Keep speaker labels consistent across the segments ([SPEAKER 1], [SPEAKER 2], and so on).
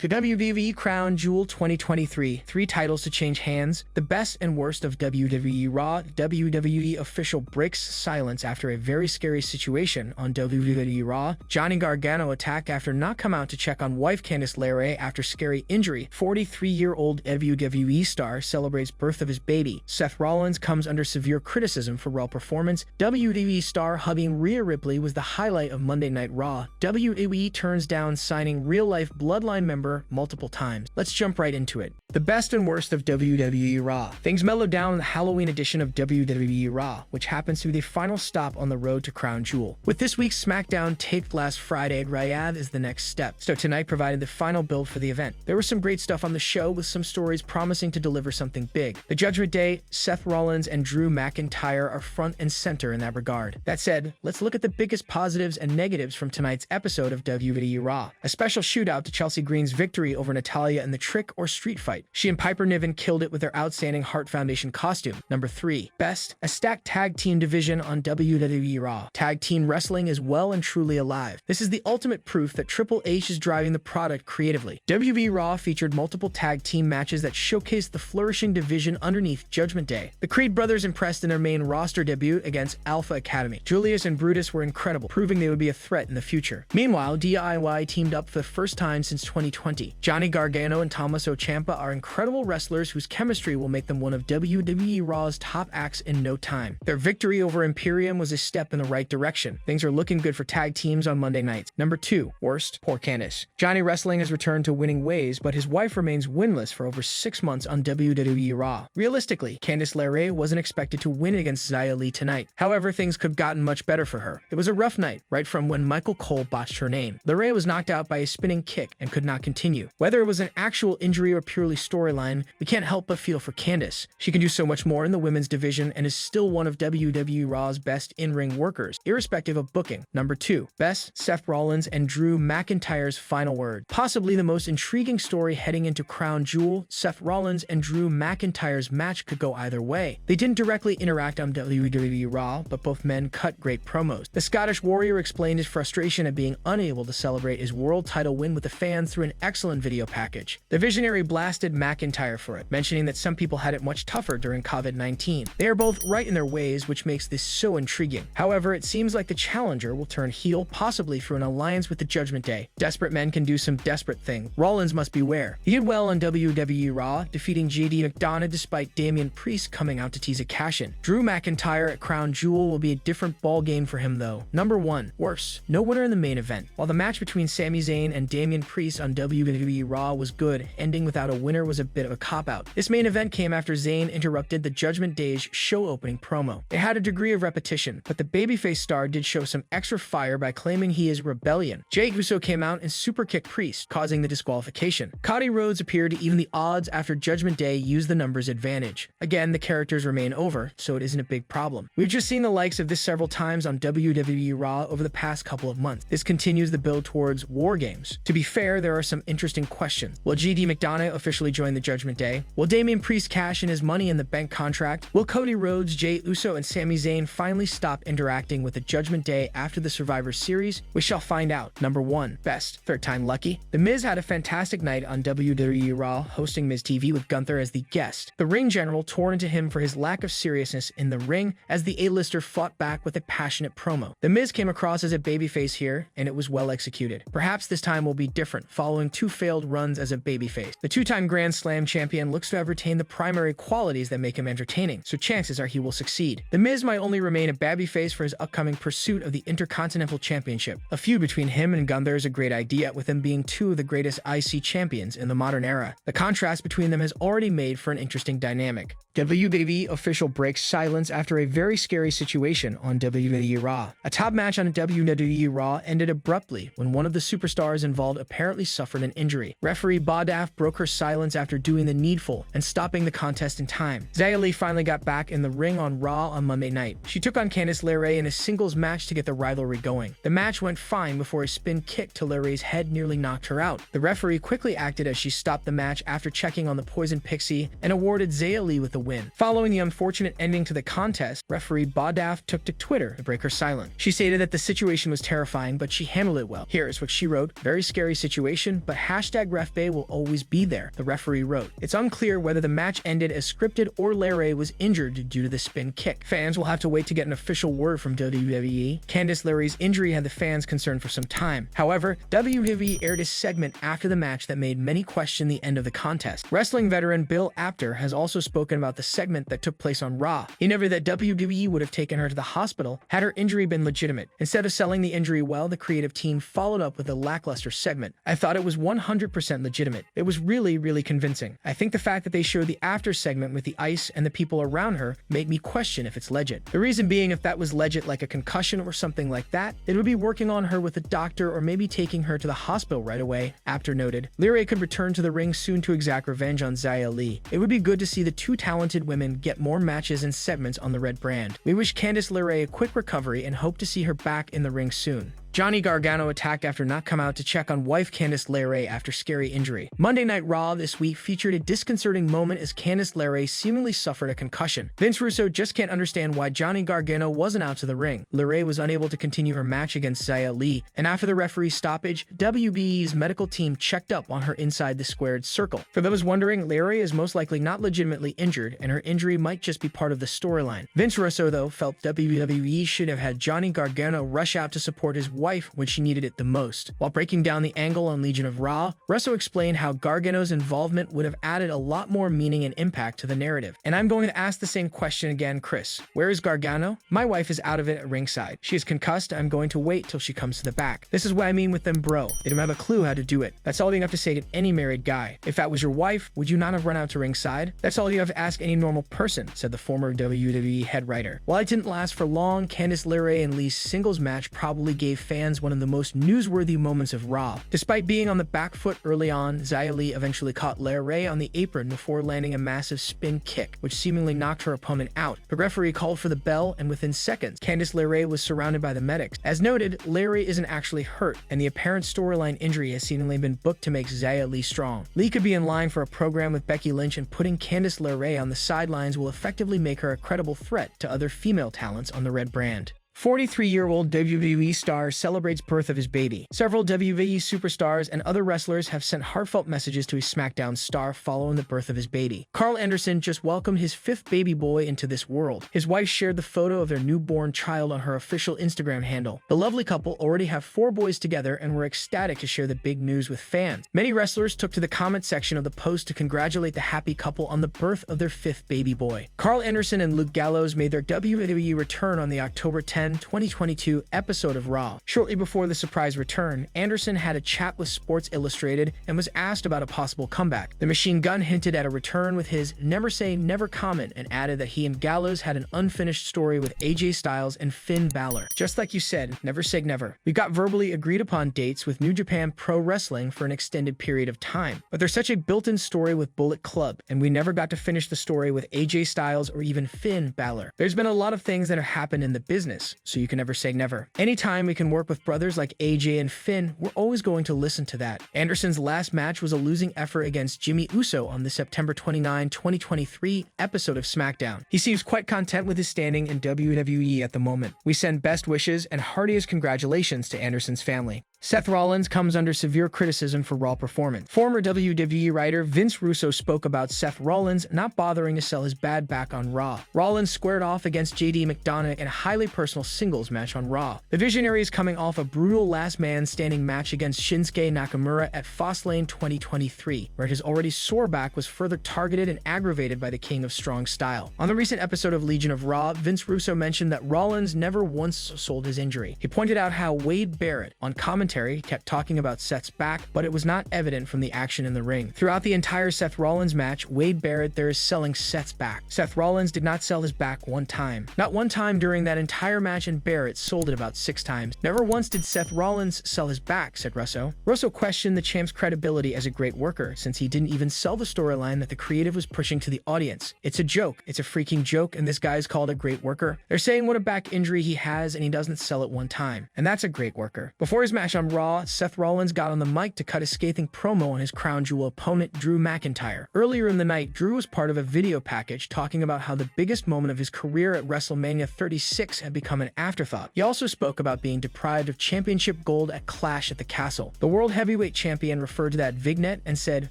[SPEAKER 1] The WWE Crown Jewel 2023, 3 titles to change hands, the best and worst of WWE Raw. WWE official breaks silence after a very scary situation on WWE Raw. Johnny Gargano attacked after not come out to check on wife Candice LeRae after scary injury. 43-year-old WWE star celebrates birth of his baby. Seth Rollins comes under severe criticism for Raw performance. WWE star hugging Rhea Ripley was the highlight of Monday Night Raw. WWE turns down signing real-life Bloodline member multiple times. Let's jump right into it. The best and worst of WWE Raw. Things mellowed down in the Halloween edition of WWE Raw, which happens to be the final stop on the road to Crown Jewel. With this week's SmackDown taped last Friday, Riyadh is the next step. So tonight provided the final build for the event. There was some great stuff on the show with some stories promising to deliver something big. The Judgment Day, Seth Rollins and Drew McIntyre are front and center in that regard. That said, let's look at the biggest positives and negatives from tonight's episode of WWE Raw. A special shootout to Chelsea Green's victory over Natalya in the Trick or Street fight. She and Piper Niven killed it with their outstanding Heart Foundation costume. Number 3. Best, a stacked tag team division on WWE Raw. Tag team wrestling is well and truly alive. This is the ultimate proof that Triple H is driving the product creatively. WWE Raw featured multiple tag team matches that showcased the flourishing division underneath Judgment Day. The Creed brothers impressed in their main roster debut against Alpha Academy. Julius and Brutus were incredible, proving they would be a threat in the future. Meanwhile, DIY teamed up for the first time since 2020. Johnny Gargano and Tommaso Ciampa are incredible wrestlers whose chemistry will make them one of WWE Raw's top acts in no time. Their victory over Imperium was a step in the right direction. Things are looking good for tag teams on Monday nights. Number 2. Worst, poor Candice. Johnny Wrestling has returned to winning ways, but his wife remains winless for over 6 months on WWE Raw. Realistically, Candice LeRae wasn't expected to win against Xia Li tonight. However, things could have gotten much better for her. It was a rough night, right from when Michael Cole botched her name. LeRae was knocked out by a spinning kick and could not continue. Whether it was an actual injury or purely storyline, we can't help but feel for Candice. She can do so much more in the women's division and is still one of WWE Raw's best in-ring workers, irrespective of booking. Number 2. Best, Seth Rollins and Drew McIntyre's final word. Possibly the most intriguing story heading into Crown Jewel, Seth Rollins and Drew McIntyre's match could go either way. They didn't directly interact on WWE Raw, but both men cut great promos. The Scottish Warrior explained his frustration at being unable to celebrate his world title win with the fans through an excellent video package. The Visionary blasted McIntyre for it, mentioning that some people had it much tougher during COVID-19. They are both right in their ways, which makes this so intriguing. However, it seems like the challenger will turn heel, possibly through an alliance with the Judgment Day. Desperate men can do some desperate thing. Rollins must beware. He did well on WWE Raw, defeating JD McDonough despite Damian Priest coming out to tease a cash-in. Drew McIntyre at Crown Jewel will be a different ball game for him though. Number 1. Worse. No winner in the main event. While the match between Sami Zayn and Damian Priest on WWE Raw was good, ending without a winner was a bit of a cop-out. This main event came after Zayn interrupted the Judgment Day's show opening promo. It had a degree of repetition, but the babyface star did show some extra fire by claiming he is rebellion. Jey Uso came out and superkicked Priest, causing the disqualification. Cody Rhodes appeared to even the odds after Judgment Day used the numbers advantage. Again, the characters remain over, so it isn't a big problem. We've just seen the likes of this several times on WWE Raw over the past couple of months. This continues the build towards War Games. To be fair, there are some interesting questions. Will JD McDonough officially join the Judgment Day? Will Damian Priest cash in his Money in the Bank contract? Will Cody Rhodes, Jey Uso, and Sami Zayn finally stop interacting with the Judgment Day after the Survivor Series? We shall find out. Number 1. Best, third time lucky. The Miz had a fantastic night on WWE Raw, hosting Miz TV with Gunther as the guest. The ring general tore into him for his lack of seriousness in the ring as the A-lister fought back with a passionate promo. The Miz came across as a babyface here, and it was well executed. Perhaps this time will be different, following 2 failed runs as a babyface. The 2-time Grand Slam champion looks to have retained the primary qualities that make him entertaining, so chances are he will succeed. The Miz might only remain a babyface for his upcoming pursuit of the Intercontinental Championship. A feud between him and Gunther is a great idea, with them being 2 of the greatest IC champions in the modern era. The contrast between them has already made for an interesting dynamic. WWE official breaks silence after a very scary situation on WWE Raw. A top match on WWE Raw ended abruptly when one of the superstars involved apparently suffered an injury. Referee Badaf broke her silence silence after doing the needful and stopping the contest in time. Xia Li finally got back in the ring on Raw on Monday night. She took on Candice LeRae in a singles match to get the rivalry going. The match went fine before a spin kick to LeRae's head nearly knocked her out. The referee quickly acted as she stopped the match after checking on the Poison Pixie and awarded Xia Li with the win. Following the unfortunate ending to the contest, referee Bodaf took to Twitter to break her silence. She stated that the situation was terrifying, but she handled it well. Here is what she wrote: "Very scary situation, but #RefBay will always be there," the referee wrote. It's unclear whether the match ended as scripted or LeRae was injured due to the spin kick. Fans will have to wait to get an official word from WWE. Candice LeRae's injury had the fans concerned for some time. However, WWE aired a segment after the match that made many question the end of the contest. Wrestling veteran Bill Apter has also spoken about the segment that took place on Raw. He noted that WWE would have taken her to the hospital had her injury been legitimate. Instead of selling the injury well, the creative team followed up with a lackluster segment. "I thought it was 100% legitimate. It was really convincing. I think the fact that they showed the after segment with the ice and the people around her made me question if it's legit. The reason being, if that was legit like a concussion or something like that, it would be working on her with a doctor or maybe taking her to the hospital right away," Apter noted. LeRae could return to the ring soon to exact revenge on Xia Li. It would be good to see the two talented women get more matches and segments on the red brand. We wish Candice LeRae a quick recovery and hope to see her back in the ring soon. Johnny Gargano attacked after not come out to check on wife Candice LeRae after scary injury. Monday Night Raw this week featured a disconcerting moment as Candice LeRae seemingly suffered a concussion. Vince Russo just can't understand why Johnny Gargano wasn't out to the ring. LeRae was unable to continue her match against Xia Li, and after the referee's stoppage, WBE's medical team checked up on her inside the squared circle. For those wondering, LeRae is most likely not legitimately injured, and her injury might just be part of the storyline. Vince Russo, though, felt WWE should have had Johnny Gargano rush out to support his wife when she needed it the most. While breaking down the angle on Legion of Raw, Russo explained how Gargano's involvement would have added a lot more meaning and impact to the narrative. "And I'm going to ask the same question again, Chris. Where is Gargano? My wife is out of it at ringside. She is concussed. I'm going to wait till she comes to the back. This is what I mean with them, bro. They don't have a clue how to do it. That's all you have to say to any married guy. If that was your wife, would you not have run out to ringside? That's all you have to ask any normal person," said the former WWE head writer. While it didn't last for long, Candice LeRae and Li's singles match probably gave fans one of the most newsworthy moments of Raw. Despite being on the back foot early on, Xia Li eventually caught LeRae on the apron before landing a massive spin kick, which seemingly knocked her opponent out. The referee called for the bell, and within seconds, Candice LeRae was surrounded by the medics. As noted, LeRae isn't actually hurt, and the apparent storyline injury has seemingly been booked to make Xia Li strong. Li could be in line for a program with Becky Lynch, and putting Candice LeRae on the sidelines will effectively make her a credible threat to other female talents on the red brand. 43-year-old WWE star celebrates birth of his baby. Several WWE superstars and other wrestlers have sent heartfelt messages to a SmackDown star following the birth of his baby. Carl Anderson just welcomed his 5th baby boy into this world. His wife shared the photo of their newborn child on her official Instagram handle. The lovely couple already have 4 boys together and were ecstatic to share the big news with fans. Many wrestlers took to the comment section of the post to congratulate the happy couple on the birth of their 5th baby boy. Carl Anderson and Luke Gallows made their WWE return on the October 10, 2022 episode of Raw. Shortly before the surprise return, Anderson had a chat with Sports Illustrated and was asked about a possible comeback. The Machine Gun hinted at a return with his "never say never" comment and added that he and Gallows had an unfinished story with AJ Styles and Finn Balor. Just like you said, never say never. We got verbally agreed upon dates with New Japan Pro Wrestling for an extended period of time, but there's such a built-in story with Bullet Club, and we never got to finish the story with AJ Styles or even Finn Balor. There's been a lot of things that have happened in the business, so you can never say never. Anytime we can work with brothers like AJ and Finn, we're always going to listen to that. Anderson's last match was a losing effort against Jimmy Uso on the September 29, 2023 episode of SmackDown. He seems quite content with his standing in WWE at the moment. We send best wishes and heartiest congratulations to Anderson's family. Seth Rollins comes under severe criticism for Raw performance. Former WWE writer Vince Russo spoke about Seth Rollins not bothering to sell his bad back on Raw. Rollins squared off against JD McDonough in a highly personal singles match on Raw. The Visionary is coming off a brutal last man standing match against Shinsuke Nakamura at Fastlane 2023, where his already sore back was further targeted and aggravated by the King of Strong Style. On the recent episode of Legion of Raw, Vince Russo mentioned that Rollins never once sold his injury. He pointed out how Wade Barrett on commentary commentary kept talking about Seth's back, but it was not evident from the action in the ring. Throughout the entire Seth Rollins match, Wade Barrett there is selling Seth's back. Seth Rollins did not sell his back one time. Not one time during that entire match, and Barrett sold it about 6 times. Never once did Seth Rollins sell his back, said Russo. Russo questioned the champ's credibility as a great worker, since he didn't even sell the storyline that the creative was pushing to the audience. It's a joke. It's a freaking joke, and this guy's called a great worker. They're saying what a back injury he has, and he doesn't sell it one time. And that's a great worker. Before his match on Raw, Seth Rollins got on the mic to cut a scathing promo on his crown jewel opponent, Drew McIntyre. Earlier in the night, Drew was part of a video package talking about how the biggest moment of his career at WrestleMania 36 had become an afterthought. He also spoke about being deprived of championship gold at Clash at the Castle. The World Heavyweight Champion referred to that vignette and said,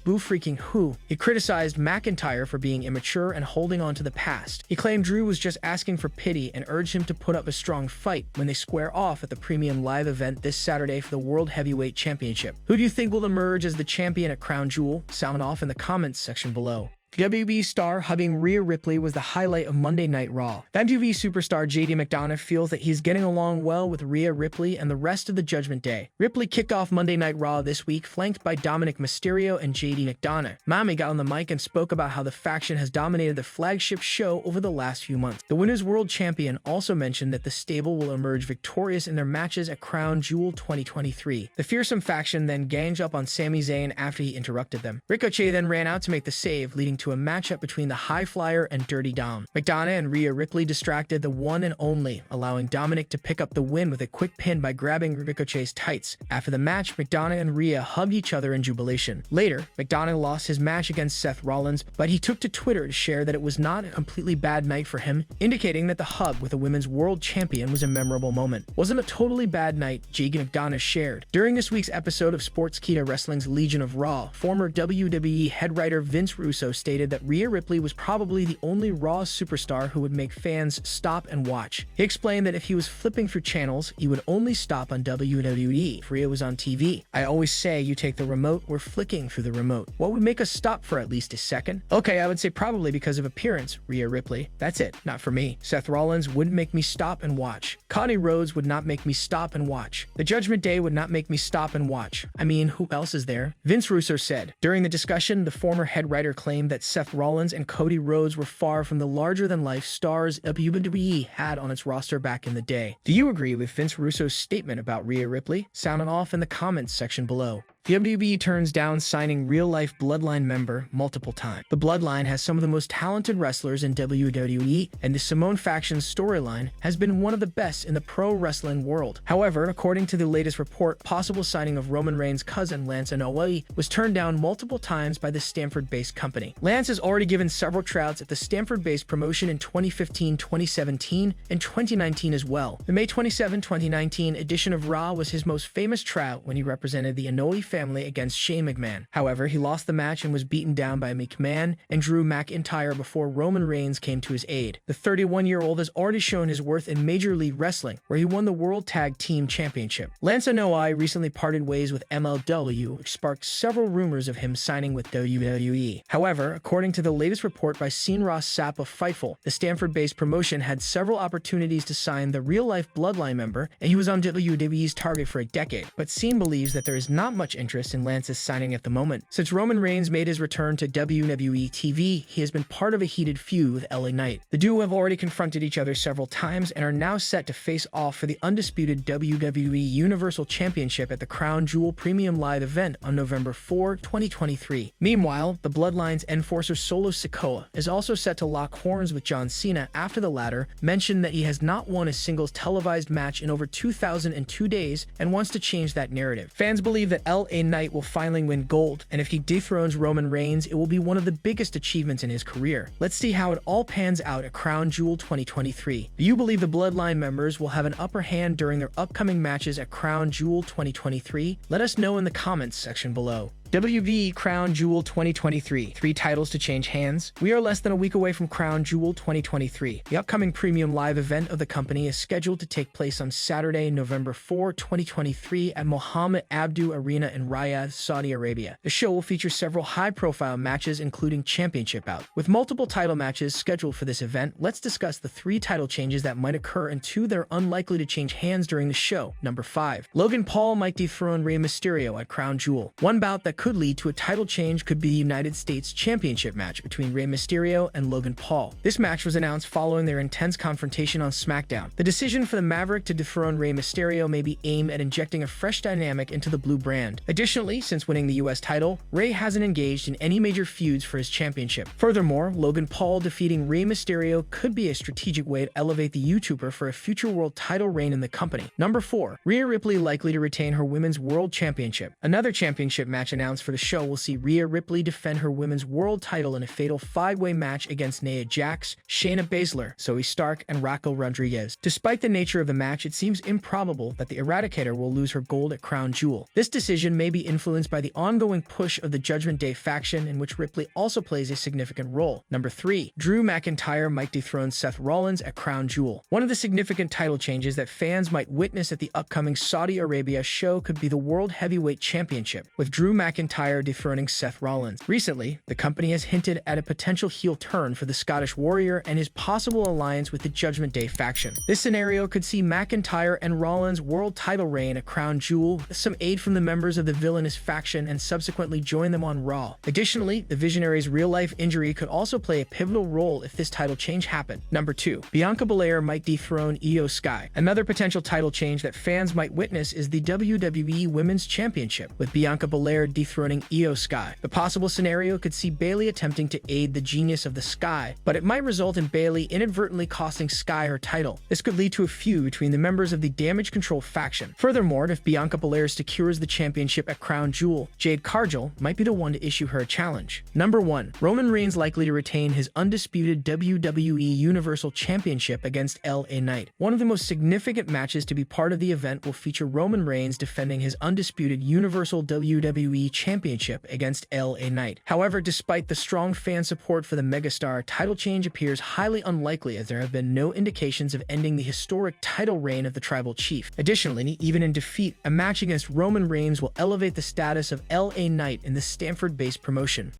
[SPEAKER 1] "Boo freaking who?" He criticized McIntyre for being immature and holding on to the past. He claimed Drew was just asking for pity and urged him to put up a strong fight when they square off at the premium live event this Saturday for the World Heavyweight Championship. Who do you think will emerge as the champion at Crown Jewel? Sound off in the comments section below. WWE star hugging Rhea Ripley was the highlight of Monday Night Raw. The WWE superstar JD McDonough feels that he's getting along well with Rhea Ripley and the rest of the Judgment Day. Ripley kicked off Monday Night Raw this week, flanked by Dominic Mysterio and JD McDonough. Mommy got on the mic and spoke about how the faction has dominated the flagship show over the last few months. The Women's World Champion also mentioned that the stable will emerge victorious in their matches at Crown Jewel 2023. The fearsome faction then ganged up on Sami Zayn after he interrupted them. Ricochet then ran out to make the save, leading to a matchup between the High Flyer and Dirty Dom. McDonough and Rhea Ripley distracted the one and only, allowing Dominic to pick up the win with a quick pin by grabbing Ricochet's tights. After the match, McDonough and Rhea hugged each other in jubilation. Later, McDonough lost his match against Seth Rollins, but he took to Twitter to share that it was not a completely bad night for him, indicating that the hug with the Women's World Champion was a memorable moment. Wasn't a totally bad night, JD McDonough shared. During this week's episode of Sportskeeda Wrestling's Legion of Raw, former WWE head writer Vince Russo stated that Rhea Ripley was probably the only Raw superstar who would make fans stop and watch. He explained that if he was flipping through channels, he would only stop on WWE if Rhea was on TV. "I always say you take the remote, we're flicking through the remote. What would make us stop for at least a second?" "Okay, I would say probably because of appearance, Rhea Ripley. That's it, not for me. Seth Rollins wouldn't make me stop and watch. Cody Rhodes would not make me stop and watch. The Judgment Day would not make me stop and watch. I mean, who else is there?" Vince Russo said. During the discussion, the former head writer claimed that Seth Rollins and Cody Rhodes were far from the larger-than-life stars WWE had on its roster back in the day. Do you agree with Vince Russo's statement about Rhea Ripley? Sound off in the comments section below. The WWE turns down signing real-life Bloodline member multiple times. The Bloodline has some of the most talented wrestlers in WWE, and the Simone faction's storyline has been one of the best in the pro wrestling world. However, according to the latest report, possible signing of Roman Reigns' cousin Lance Anoa'i was turned down multiple times by the Stamford-based company. Lance has already given several tryouts at the Stamford-based promotion in 2015, 2017, and 2019 as well. The May 27, 2019 edition of Raw was his most famous tryout when he represented the Anoa'i family against Shane McMahon. However, he lost the match and was beaten down by McMahon and Drew McIntyre before Roman Reigns came to his aid. The 31-year-old has already shown his worth in Major League Wrestling, where he won the World Tag Team Championship. Lance Anoa'i recently parted ways with MLW, which sparked several rumors of him signing with WWE. However, according to the latest report by Sean Ross Sapp of Fightful, the Stamford-based promotion had several opportunities to sign the real-life Bloodline member, and he was on WWE's target for a decade. But Sean believes that there is not much interest in Lance's signing at the moment. Since Roman Reigns made his return to WWE TV, he has been part of a heated feud with LA Knight. The duo have already confronted each other several times and are now set to face off for the undisputed WWE Universal Championship at the Crown Jewel Premium Live event on November 4, 2023. Meanwhile, the Bloodline's enforcer Solo Sikoa is also set to lock horns with John Cena after the latter mentioned that he has not won a singles televised match in over 2,002 days and wants to change that narrative. Fans believe that LA Knight will finally win gold, and if he dethrones Roman Reigns, it will be one of the biggest achievements in his career. Let's see how it all pans out at Crown Jewel 2023. Do you believe the Bloodline members will have an upper hand during their upcoming matches at Crown Jewel 2023? Let us know in the comments section below. WWE Crown Jewel 2023. 3 titles to change hands. We are less than a week away from Crown Jewel 2023. The upcoming premium live event of the company is scheduled to take place on Saturday, November 4, 2023 at Mohammed Abdu Arena in Riyadh, Saudi Arabia. The show will feature several high-profile matches, including championship bouts. With multiple title matches scheduled for this event, let's discuss the 3 title changes that might occur and 2 that are unlikely to change hands during the show. Number 5. Logan Paul might dethrone Rey Mysterio at Crown Jewel. One bout that could lead to a title change could be the United States Championship match between Rey Mysterio and Logan Paul. This match was announced following their intense confrontation on SmackDown. The decision for the Maverick to dethrone Rey Mysterio may be aimed at injecting a fresh dynamic into the blue brand. Additionally, since winning the US title, Rey hasn't engaged in any major feuds for his championship. Furthermore, Logan Paul defeating Rey Mysterio could be a strategic way to elevate the YouTuber for a future world title reign in the company. Number 4. Rhea Ripley likely to retain her Women's World Championship. Another championship match announced for the show will see Rhea Ripley defend her Women's World title in a fatal 5-way match against Nia Jax, Shayna Baszler, Zoe Stark, and Raquel Rodriguez. Despite the nature of the match, it seems improbable that the Eradicator will lose her gold at Crown Jewel. This decision may be influenced by the ongoing push of the Judgment Day faction, in which Ripley also plays a significant role. Number 3. Drew McIntyre might dethrone Seth Rollins at Crown Jewel. One of the significant title changes that fans might witness at the upcoming Saudi Arabia show could be the World Heavyweight Championship, with Drew McIntyre dethroning Seth Rollins. Recently, the company has hinted at a potential heel turn for the Scottish Warrior and his possible alliance with the Judgment Day faction. This scenario could see McIntyre and Rollins' world title reign at Crown Jewel with some aid from the members of the villainous faction and subsequently join them on Raw. Additionally, the Visionary's real-life injury could also play a pivotal role if this title change happened. Number 2. Bianca Belair might dethrone Io Sky. Another potential title change that fans might witness is the WWE Women's Championship, with Bianca Belair dethroning Io Sky. The possible scenario could see Bayley attempting to aid the genius of the Sky, but it might result in Bayley inadvertently costing Sky her title. This could lead to a feud between the members of the Damage Control faction. Furthermore, if Bianca Belair secures the championship at Crown Jewel, Jade Cargill might be the one to issue her a challenge. Number 1. Roman Reigns likely to retain his undisputed WWE Universal Championship against LA Knight. One of the most significant matches to be part of the event will feature Roman Reigns defending his undisputed Universal WWE Championship against LA Knight. However, despite the strong fan support for the megastar, a title change appears highly unlikely, as there have been no indications of ending the historic title reign of the Tribal Chief. Additionally, even in defeat, a match against Roman Reigns will elevate the status of LA Knight in the Stanford-based promotion.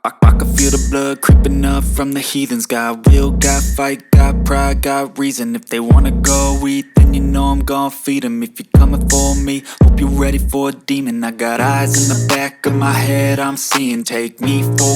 [SPEAKER 2] I can feel the blood creeping up from the heathens. Got will, got fight, got pride, got reason. If they wanna go eat, then you know I'm gon' feed them. If you're coming for me, hope you're ready for a demon. I got eyes in the back of my head, I'm seeing. Take me for